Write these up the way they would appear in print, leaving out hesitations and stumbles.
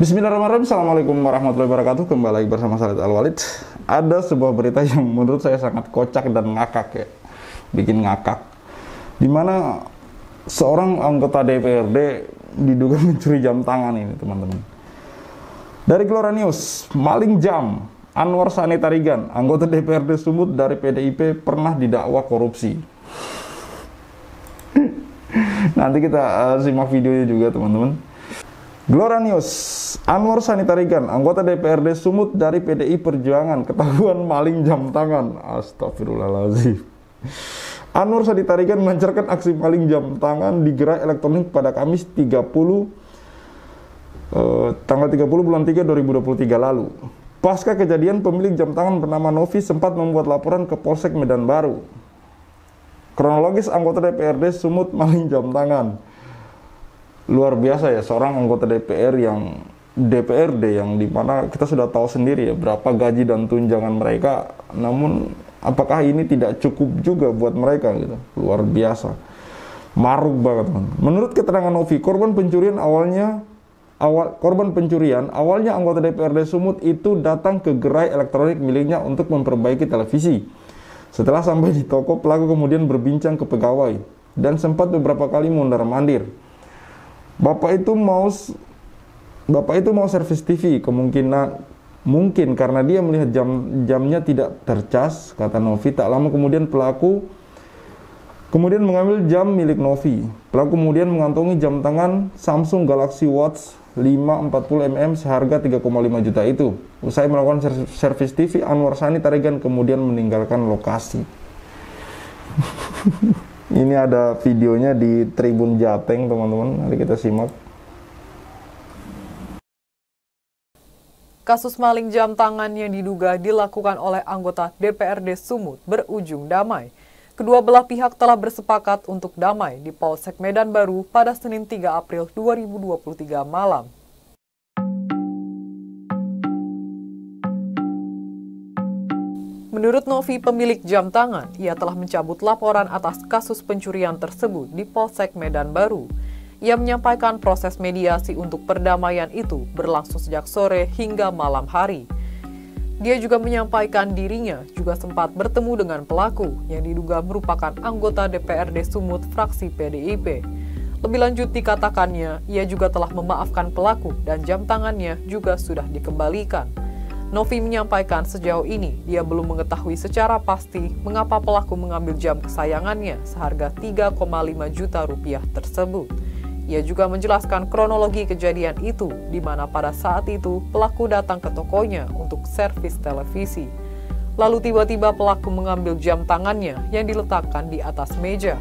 Bismillahirrahmanirrahim. Assalamualaikum warahmatullahi wabarakatuh. Kembali lagi bersama saya Al-Walid. Ada sebuah berita yang menurut saya sangat kocak dan ngakak ya. Bikin ngakak. Dimana seorang anggota DPRD diduga mencuri jam tangan ini, teman-teman. Dari Gelora News, maling jam Anwar Sani Tarigan, anggota DPRD Sumut dari PDIP, pernah didakwa korupsi. Nanti kita simak videonya juga, teman-teman. Gelora News, Anwar Sani Tarigan, anggota DPRD Sumut dari PDI Perjuangan, ketahuan maling jam tangan. Astagfirullahaladzim. Anwar Sani Tarigan melancarkan aksi maling jam tangan di gerai elektronik pada Kamis tanggal 30 bulan 3 2023 lalu. Pasca kejadian, pemilik jam tangan bernama Novi sempat membuat laporan ke Polsek Medan Baru. Kronologis anggota DPRD Sumut maling jam tangan. Luar biasa ya, seorang anggota DPRD yang dimana kita sudah tahu sendiri ya berapa gaji dan tunjangan mereka, namun apakah ini tidak cukup juga buat mereka gitu. Luar biasa, maruk banget, teman. Menurut keterangan Novi, korban pencurian awalnya anggota DPRD Sumut itu datang ke gerai elektronik miliknya untuk memperbaiki televisi. Setelah sampai di toko, pelaku kemudian berbincang ke pegawai dan sempat beberapa kali mondar-mandir. Bapak itu mau servis TV, mungkin karena dia melihat jamnya tidak tercas, kata Novi. Tak lama kemudian pelaku mengambil jam milik Novi. Pelaku kemudian mengantongi jam tangan Samsung Galaxy Watch 540mm seharga 3,5 juta itu. Usai melakukan servis TV, Anwar Sani Tarigan kemudian meninggalkan lokasi. Ini ada videonya di Tribun Jateng, teman-teman. Mari kita simak. Kasus maling jam tangan yang diduga dilakukan oleh anggota DPRD Sumut berujung damai. Kedua belah pihak telah bersepakat untuk damai di Polsek Medan Baru pada Senin 3 April 2023 malam. Menurut Novi, pemilik jam tangan, ia telah mencabut laporan atas kasus pencurian tersebut di Polsek Medan Baru. Ia menyampaikan proses mediasi untuk perdamaian itu berlangsung sejak sore hingga malam hari. Dia juga menyampaikan dirinya juga sempat bertemu dengan pelaku yang diduga merupakan anggota DPRD Sumut fraksi PDIP. Lebih lanjut dikatakannya, ia juga telah memaafkan pelaku dan jam tangannya juga sudah dikembalikan. Novi menyampaikan sejauh ini dia belum mengetahui secara pasti mengapa pelaku mengambil jam kesayangannya seharga 3,5 juta rupiah tersebut. Ia juga menjelaskan kronologi kejadian itu, di mana pada saat itu pelaku datang ke tokonya untuk servis televisi. Lalu tiba-tiba pelaku mengambil jam tangannya yang diletakkan di atas meja.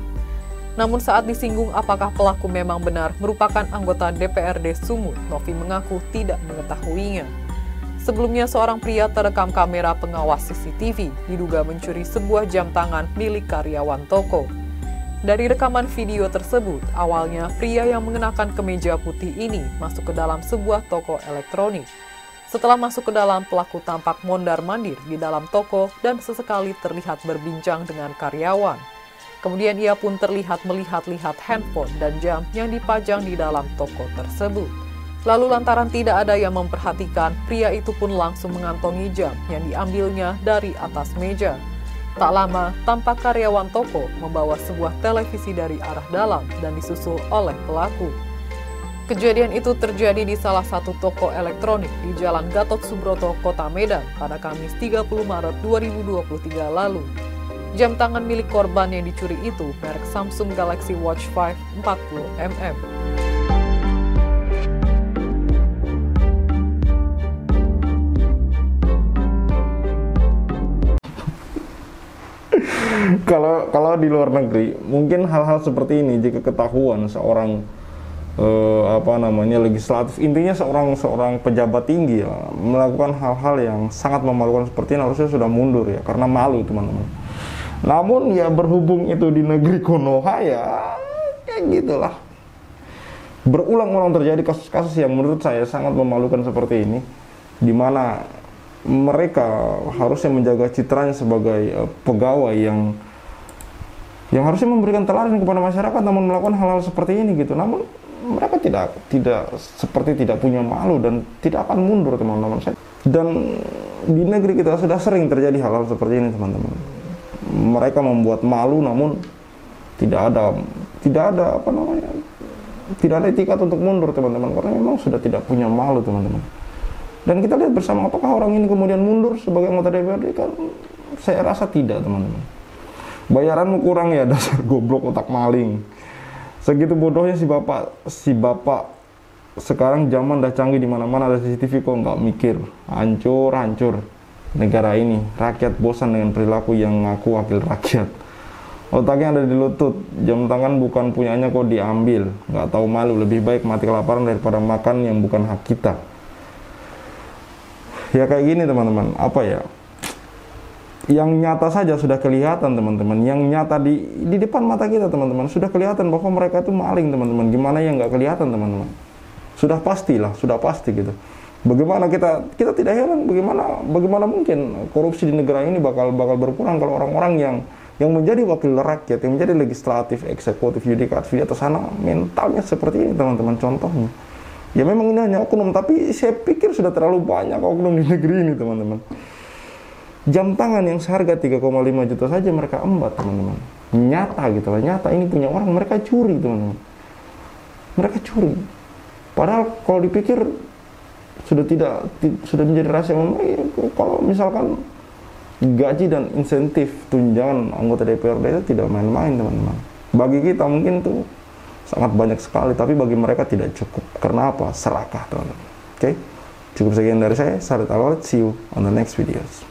Namun saat disinggung apakah pelaku memang benar merupakan anggota DPRD Sumut, Novi mengaku tidak mengetahuinya. Sebelumnya, seorang pria terekam kamera pengawas CCTV diduga mencuri sebuah jam tangan milik karyawan toko. Dari rekaman video tersebut, awalnya pria yang mengenakan kemeja putih ini masuk ke dalam sebuah toko elektronik. Setelah masuk ke dalam, pelaku tampak mondar-mandir di dalam toko dan sesekali terlihat berbincang dengan karyawan. Kemudian ia pun terlihat melihat-lihat handphone dan jam yang dipajang di dalam toko tersebut. Lalu lantaran tidak ada yang memperhatikan, pria itu pun langsung mengantongi jam yang diambilnya dari atas meja. Tak lama, tampak karyawan toko membawa sebuah televisi dari arah dalam dan disusul oleh pelaku. Kejadian itu terjadi di salah satu toko elektronik di Jalan Gatot Subroto, Kota Medan pada Kamis 30 Maret 2023 lalu. Jam tangan milik korban yang dicuri itu merek Samsung Galaxy Watch 5 40mm. Kalau di luar negeri mungkin hal-hal seperti ini jika ketahuan seorang legislatif, intinya seorang pejabat tinggi ya, melakukan hal-hal yang sangat memalukan seperti ini, harusnya sudah mundur ya, karena malu, teman-teman. Namun ya berhubung itu di negeri Konoha ya kayak gitulah. Berulang-ulang terjadi kasus-kasus yang menurut saya sangat memalukan seperti ini, di mana mereka harusnya menjaga citranya sebagai pegawai yang harusnya memberikan teladan kepada masyarakat, namun melakukan hal-hal seperti ini gitu. Namun mereka mereka tidak seperti tidak punya malu dan tidak akan mundur, teman-teman. Dan di negeri kita sudah sering terjadi hal-hal seperti ini, teman-teman. Mereka membuat malu namun tidak ada etikat untuk mundur, teman-teman, karena memang sudah tidak punya malu, teman-teman. Dan kita lihat bersama, apakah orang ini kemudian mundur sebagai anggota DPRD? Kan saya rasa tidak, teman-teman. Bayaranmu kurang ya, dasar goblok otak maling. Segitu bodohnya si bapak sekarang zaman dah canggih, di mana-mana ada CCTV, kok nggak mikir. Hancur negara ini. Rakyat bosan dengan perilaku yang ngaku wakil rakyat. Otaknya ada di lutut, jam tangan bukan punyanya kok diambil. Nggak tahu malu, lebih baik mati kelaparan daripada makan yang bukan hak kita. Ya kayak gini, teman-teman, apa ya? Yang nyata saja sudah kelihatan, teman-teman. Yang nyata di depan mata kita, teman-teman, sudah kelihatan bahwa mereka itu maling, teman-teman. Gimana yang nggak kelihatan, teman-teman? Sudah pasti gitu. Bagaimana kita tidak heran bagaimana mungkin korupsi di negara ini bakal berkurang kalau orang-orang yang menjadi wakil rakyat, yang menjadi legislatif, eksekutif, yudikatif di atas sana mentalnya seperti ini, teman-teman. Contohnya, ya memang ini hanya oknum, tapi saya pikir sudah terlalu banyak oknum di negeri ini, teman-teman. Jam tangan yang seharga 3,5 juta saja mereka embat, teman-teman. Nyata gitu lah, nyata ini punya orang, mereka curi, teman-teman. Mereka curi. Padahal kalau dipikir sudah menjadi rahasia umum. Kalau misalkan gaji dan insentif tunjangan anggota DPRD itu tidak main-main, teman-teman. Bagi kita mungkin itu sangat banyak sekali, tapi bagi mereka tidak cukup. Karena apa? Serakah, teman-teman. Oke? Cukup sekian dari saya, Sarit Alwalet. See you on the next videos.